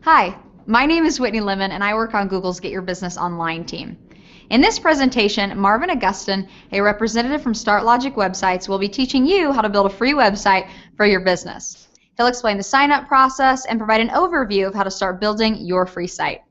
Hi, my name is Whitney Lemon and I work on Google's Get Your Business Online team. In this presentation, Marvin Augustin, a representative from StartLogic Websites, will be teaching you how to build a free website for your business. He'll explain the sign-up process and provide an overview of how to start building your free site.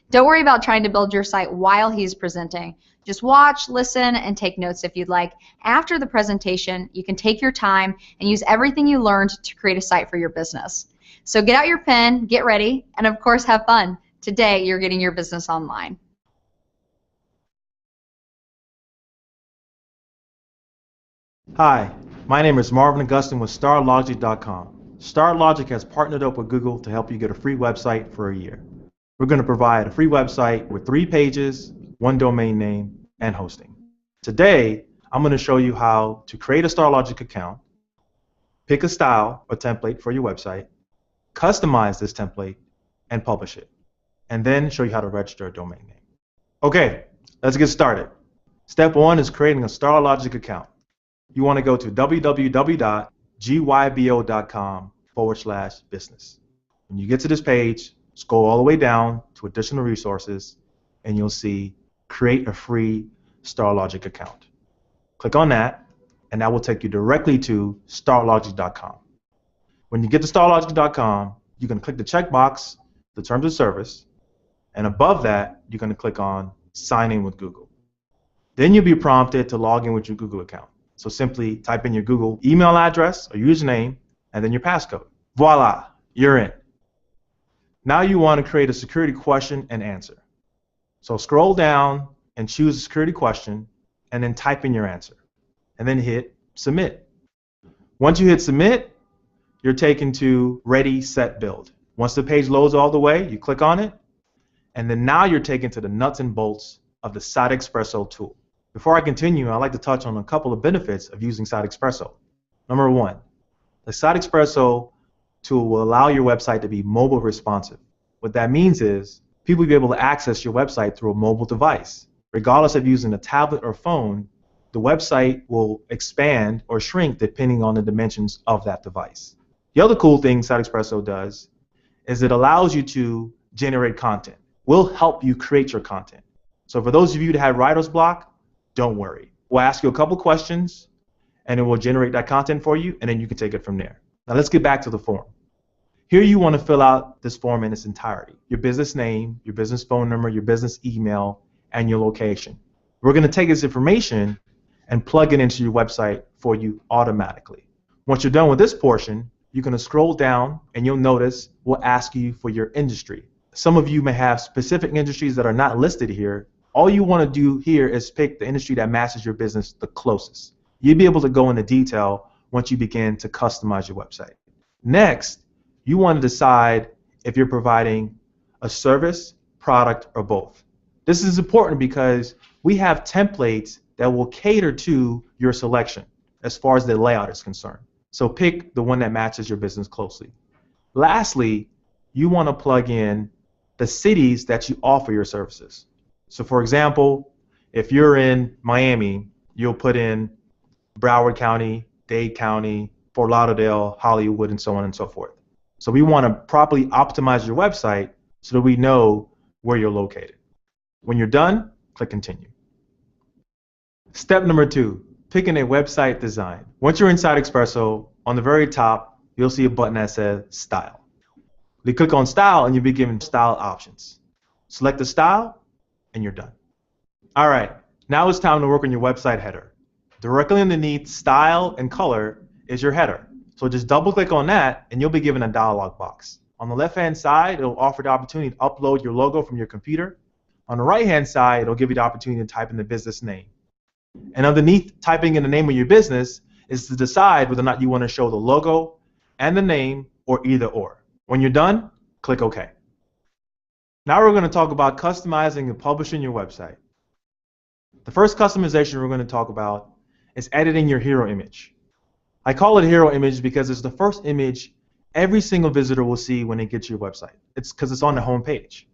Don't worry about trying to build your site while he's presenting. Just watch, listen, and take notes if you'd like. After the presentation, you can take your time and use everything you learned to create a site for your business. So get out your pen, get ready, and of course have fun. Today, you're getting your business online. Hi, my name is Marvin Augustin with StartLogic.com. StartLogic has partnered up with Google to help you get a free website for a year. We're going to provide a free website with 3 pages, 1 domain name, and hosting. Today, I'm going to show you how to create a StartLogic account, pick a style or template for your website, customize this template, and publish it, and then show you how to register a domain name. Okay, let's get started. Step 1 is creating a StartLogic account. You want to go to www.gybo.com/business. When you get to this page, scroll all the way down to additional resources, and you'll see create a free StartLogic account. Click on that, and that will take you directly to StartLogic.com. When you get to StartLogic.com, you can click the checkbox, the terms of service, and above that, you're going to click on Sign in with Google. Then you'll be prompted to log in with your Google account. So simply type in your Google email address or username and then your passcode. Voila, you're in. Now you want to create a security question and answer. So scroll down and choose a security question and then type in your answer. And then hit submit. Once you hit submit, you're taken to Ready, Set, Build. Once the page loads all the way, you click on it, and then now you're taken to the nuts and bolts of the SiteExpresso tool. Before I continue, I'd like to touch on a couple of benefits of using SiteExpresso. Number 1, the SiteExpresso tool will allow your website to be mobile responsive. What that means is people will be able to access your website through a mobile device. Regardless of using a tablet or phone, the website will expand or shrink depending on the dimensions of that device. The other cool thing SiteExpresso does is it allows you to generate content. We'll help you create your content. So for those of you that have writer's block, don't worry. We'll ask you a couple questions, and it will generate that content for you, and then you can take it from there. Now let's get back to the form. Here you want to fill out this form in its entirety. Your business name, your business phone number, your business email, and your location. We're going to take this information and plug it into your website for you automatically. Once you're done with this portion, you're going to scroll down, and you'll notice we'll ask you for your industry. Some of you may have specific industries that are not listed here. All you want to do here is pick the industry that matches your business the closest. You'll be able to go into detail once you begin to customize your website. Next, you want to decide if you're providing a service, product, or both. This is important because we have templates that will cater to your selection as far as the layout is concerned. So pick the one that matches your business closely. Lastly, you want to plug in the cities that you offer your services. So for example, if you're in Miami, you'll put in Broward County, Dade County, Fort Lauderdale, Hollywood, and so on and so forth. So we want to properly optimize your website so that we know where you're located. When you're done, click Continue. Step number 2, picking a website design. Once you're in SiteExpresso, on the very top, you'll see a button that says Style. You click on Style and you'll be given style options. Select the style, and you're done. All right, now it's time to work on your website header. Directly underneath Style and Color is your header. So just double click on that and you'll be given a dialog box. On the left hand side, it'll offer the opportunity to upload your logo from your computer. On the right hand side, it'll give you the opportunity to type in the business name. And underneath typing in the name of your business is to decide whether or not you want to show the logo and the name or either or. When you're done, click OK. Now we're going to talk about customizing and publishing your website. The first customization we're going to talk about is editing your hero image. I call it hero image because it's the first image every single visitor will see when they get to your website. It's because it's on the home page.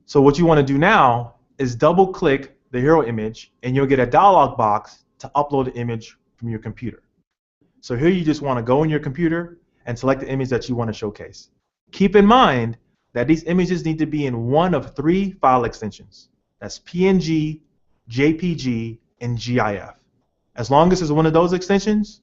So what you want to do now is double click the hero image and you'll get a dialog box to upload the image from your computer. So here you just want to go in your computer and select the image that you want to showcase. Keep in mind, that these images need to be in one of 3 file extensions. That's PNG, JPG, and GIF. As long as it's one of those extensions,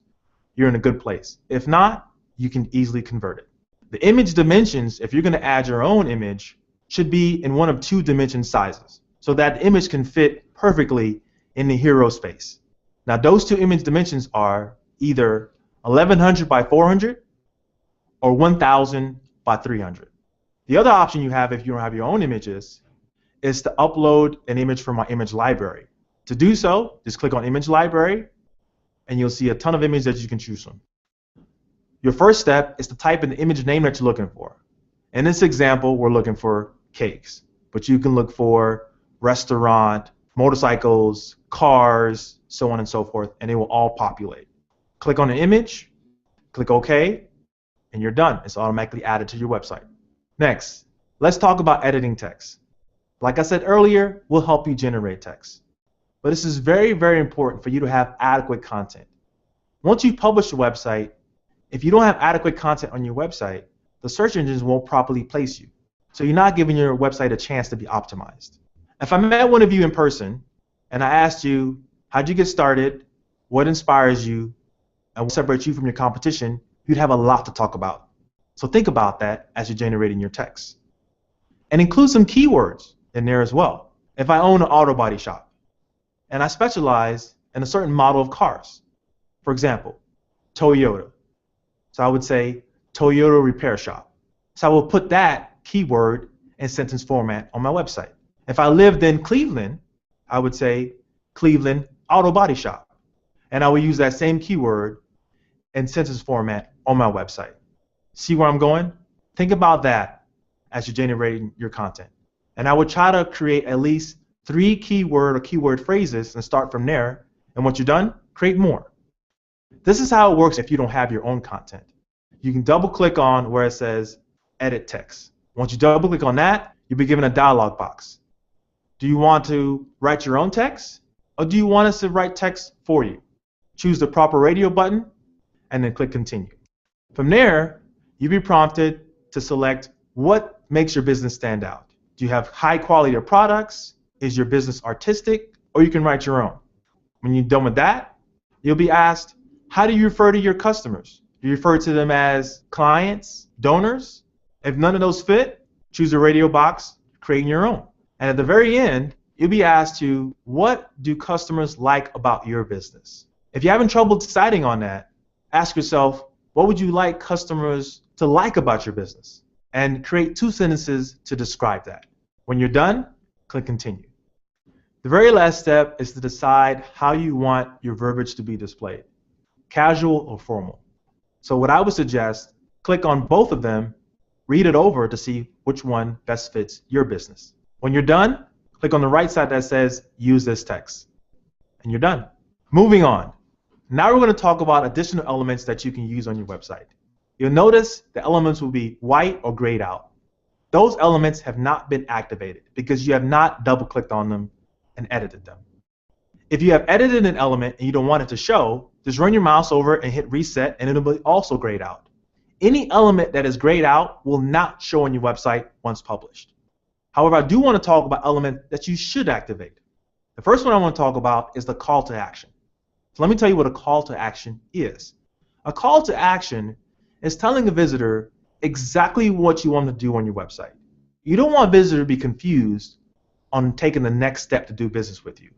you're in a good place. If not, you can easily convert it. The image dimensions, if you're going to add your own image, should be in one of 2 dimension sizes, so that the image can fit perfectly in the hero space. Now those 2 image dimensions are either 1100 by 400 or 1000 by 300. The other option you have if you don't have your own images is to upload an image from my image library. To do so, just click on Image Library and you'll see a ton of images that you can choose from. Your first step is to type in the image name that you're looking for. In this example, we're looking for cakes, but you can look for restaurant, motorcycles, cars, so on and so forth, and they will all populate. Click on the image, click OK, and you're done. It's automatically added to your website. Next, let's talk about editing text. Like I said earlier, we'll help you generate text. But this is very, very important for you to have adequate content. Once you publish a website, if you don't have adequate content on your website, the search engines won't properly place you. So you're not giving your website a chance to be optimized. If I met one of you in person and I asked you, how'd you get started, what inspires you, and what separates you from your competition, you'd have a lot to talk about. So think about that as you're generating your text. And include some keywords in there as well. If I own an auto body shop and I specialize in a certain model of cars, for example, Toyota, so I would say Toyota repair shop. So I will put that keyword in sentence format on my website. If I lived in Cleveland, I would say Cleveland auto body shop. And I will use that same keyword in sentence format on my website. See where I'm going? Think about that as you're generating your content. And I would try to create at least 3 keyword or keyword phrases and start from there. And once you're done, create more. This is how it works if you don't have your own content. You can double click on where it says edit text. Once you double click on that, you'll be given a dialog box. Do you want to write your own text, or do you want us to write text for you? Choose the proper radio button and then click continue. From there, you'll be prompted to select what makes your business stand out. Do you have high quality of products? Is your business artistic? Or you can write your own. When you're done with that, you'll be asked, how do you refer to your customers? Do you refer to them as clients, donors? If none of those fit, choose a radio box, create your own. And at the very end, you'll be asked to, what do customers like about your business? If you're having trouble deciding on that, ask yourself, what would you like customers to like about your business? And create 2 sentences to describe that. When you're done, click continue. The very last step is to decide how you want your verbiage to be displayed, casual or formal. So what I would suggest, click on both of them, read it over to see which one best fits your business. When you're done, click on the right side that says use this text. And you're done. Moving on. Now we're going to talk about additional elements that you can use on your website. You'll notice the elements will be white or grayed out. Those elements have not been activated because you have not double-clicked on them and edited them. If you have edited an element and you don't want it to show, just run your mouse over and hit reset and it'll be also grayed out. Any element that is grayed out will not show on your website once published. However, I do want to talk about elements that you should activate. The first one I want to talk about is the call to action. So let me tell you what a call to action is. A call to action is telling a visitor exactly what you want to do on your website. You don't want a visitor to be confused on taking the next step to do business with you.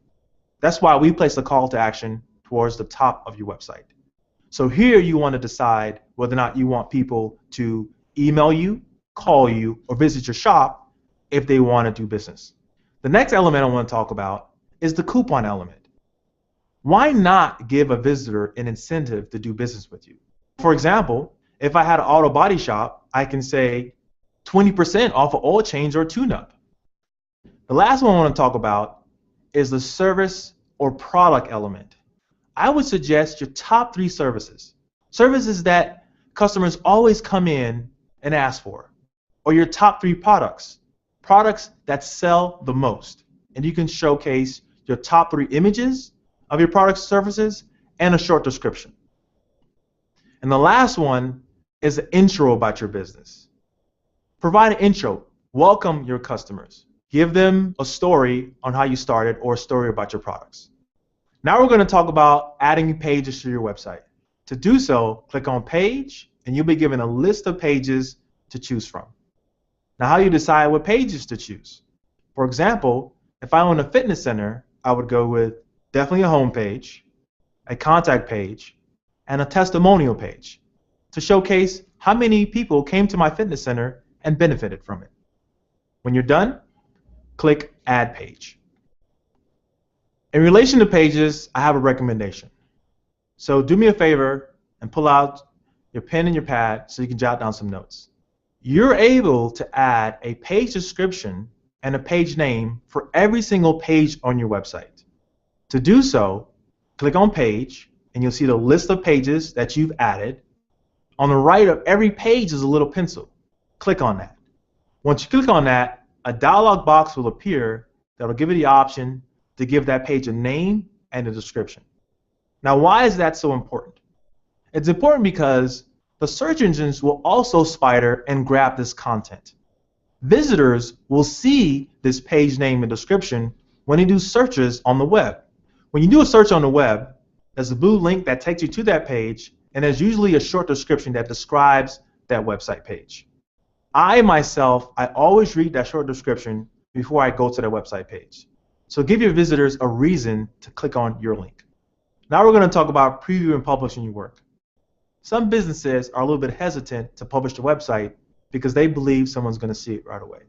That's why we place a call to action towards the top of your website. So here you want to decide whether or not you want people to email you, call you, or visit your shop if they want to do business. The next element I want to talk about is the coupon element. Why not give a visitor an incentive to do business with you? For example, if I had an auto body shop, I can say 20% off of oil change or tune-up. The last one I want to talk about is the service or product element. I would suggest your top 3 services. Services that customers always come in and ask for. Or your top 3 products. Products that sell the most. And you can showcase your top 3 images of your products and services and a short description. And the last one is an intro about your business. Provide an intro. Welcome your customers. Give them a story on how you started or a story about your products. Now we're going to talk about adding pages to your website. To do so, click on Page, and you'll be given a list of pages to choose from. Now, how do you decide what pages to choose? For example, if I own a fitness center, I would go with definitely a home page, a contact page, and a testimonial page to showcase how many people came to my fitness center and benefited from it. When you're done, click Add Page. In relation to pages, I have a recommendation. So do me a favor and pull out your pen and your pad so you can jot down some notes. You're able to add a page description and a page name for every single page on your website. To do so, click on Page, and you'll see the list of pages that you've added. On the right of every page is a little pencil. Click on that. Once you click on that, a dialog box will appear that will give you the option to give that page a name and a description. Now, why is that so important? It's important because the search engines will also spider and grab this content. Visitors will see this page name and description when they do searches on the web. When you do a search on the web, there's a blue link that takes you to that page, and there's usually a short description that describes that website page. I always read that short description before I go to the website page. So give your visitors a reason to click on your link. Now we're going to talk about preview and publishing your work. Some businesses are a little bit hesitant to publish the website because they believe someone's going to see it right away.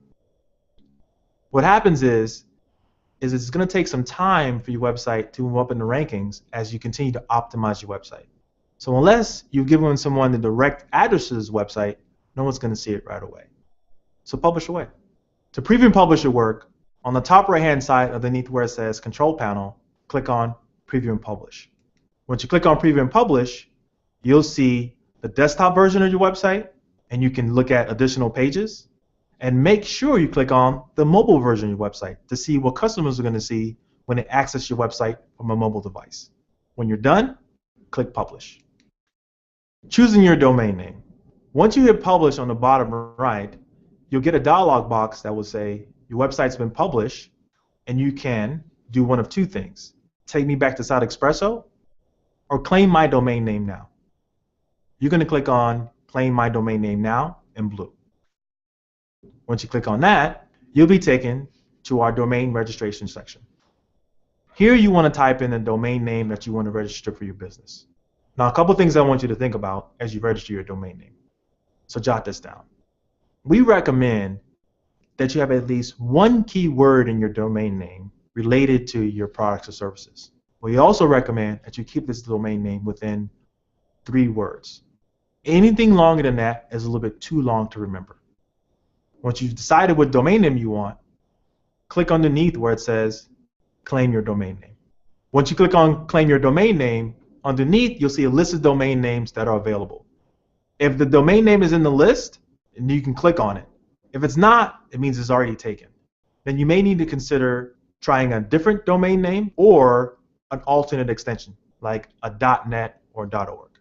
What happens is it's going to take some time for your website to move up in the rankings as you continue to optimize your website. So unless you've given someone the direct address to this website, no one's going to see it right away. So publish away. To preview and publish your work, on the top right-hand side underneath where it says Control Panel, click on Preview and Publish. Once you click on Preview and Publish, you'll see the desktop version of your website, and you can look at additional pages. And make sure you click on the mobile version of your website to see what customers are going to see when they access your website from a mobile device. When you're done, click Publish. Choosing your domain name. Once you hit Publish on the bottom right, you'll get a dialog box that will say your website's been published, and you can do one of two things. Take me back to Site Expresso, or claim my domain name now. You're going to click on Claim my domain name now in blue. Once you click on that, you'll be taken to our domain registration section. Here you want to type in the domain name that you want to register for your business. Now, a couple things I want you to think about as you register your domain name. So jot this down. We recommend that you have at least one keyword in your domain name related to your products or services. We also recommend that you keep this domain name within 3 words. Anything longer than that is a little bit too long to remember. Once you've decided what domain name you want, click underneath where it says Claim your domain name. Once you click on Claim your domain name, underneath you'll see a list of domain names that are available. If the domain name is in the list, then you can click on it. If it's not, it means it's already taken. Then you may need to consider trying a different domain name or an alternate extension like a .net or .org.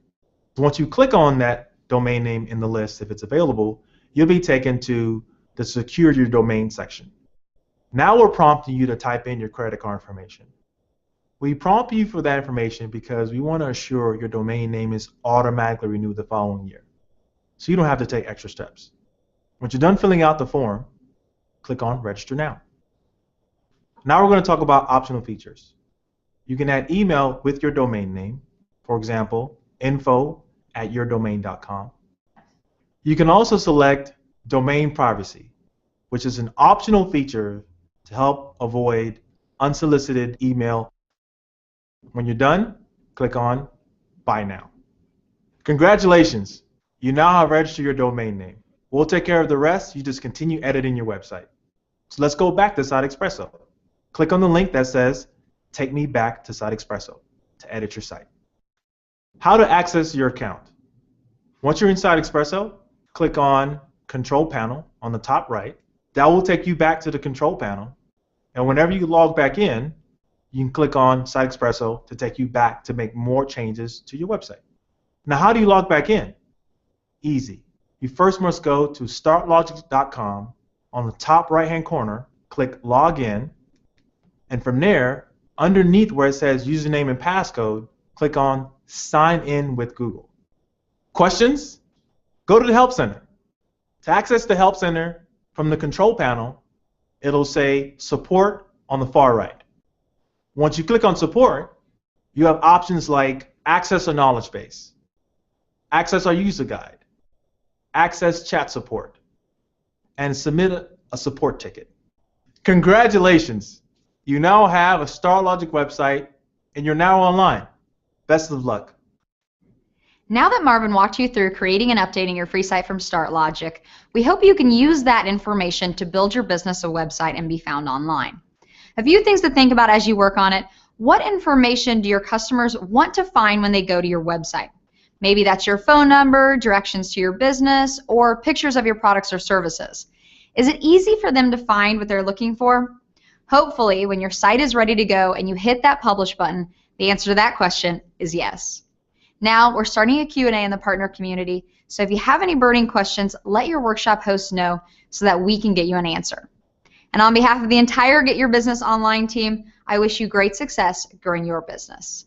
Once you click on that domain name in the list, if it's available, you'll be taken to the Secure Your Domain section. Now we're prompting you to type in your credit card information. We prompt you for that information because we want to assure your domain name is automatically renewed the following year, so you don't have to take extra steps. Once you're done filling out the form, click on Register Now. Now we're going to talk about optional features. You can add email with your domain name, for example, info@yourdomain.com. You can also select Domain Privacy, which is an optional feature to help avoid unsolicited email. When you're done, click on Buy Now. Congratulations! You now have registered your domain name. We'll take care of the rest. You just continue editing your website. So let's go back to Site Expresso. Click on the link that says Take me back to Site Expresso to edit your site. How to access your account. Once you're in Site Expresso, click on Control Panel on the top right. That will take you back to the Control Panel. And whenever you log back in, you can click on Site Expresso to take you back to make more changes to your website. Now, how do you log back in? Easy. you first must go to startlogic.com. On the top right-hand corner, click Login, and from there, underneath where it says username and passcode, click on Sign In with Google. Questions? Go to the Help Center. To access the Help Center from the control panel, it'll say Support on the far right. Once you click on Support, you have options like Access a Knowledge Base, Access our User Guide, Access Chat Support, and submit a support ticket. Congratulations! You now have a StarLogic website and you're now online. Best of luck. Now that Marvin walked you through creating and updating your free site from StartLogic, we hope you can use that information to build your business a website and be found online. A few things to think about as you work on it. What information do your customers want to find when they go to your website? Maybe that's your phone number, directions to your business, or pictures of your products or services. Is it easy for them to find what they're looking for? Hopefully, when your site is ready to go and you hit that publish button, the answer to that question is yes. Now, we're starting a Q&A in the partner community, so if you have any burning questions, let your workshop host know so that we can get you an answer. And on behalf of the entire Get Your Business Online team, I wish you great success growing your business.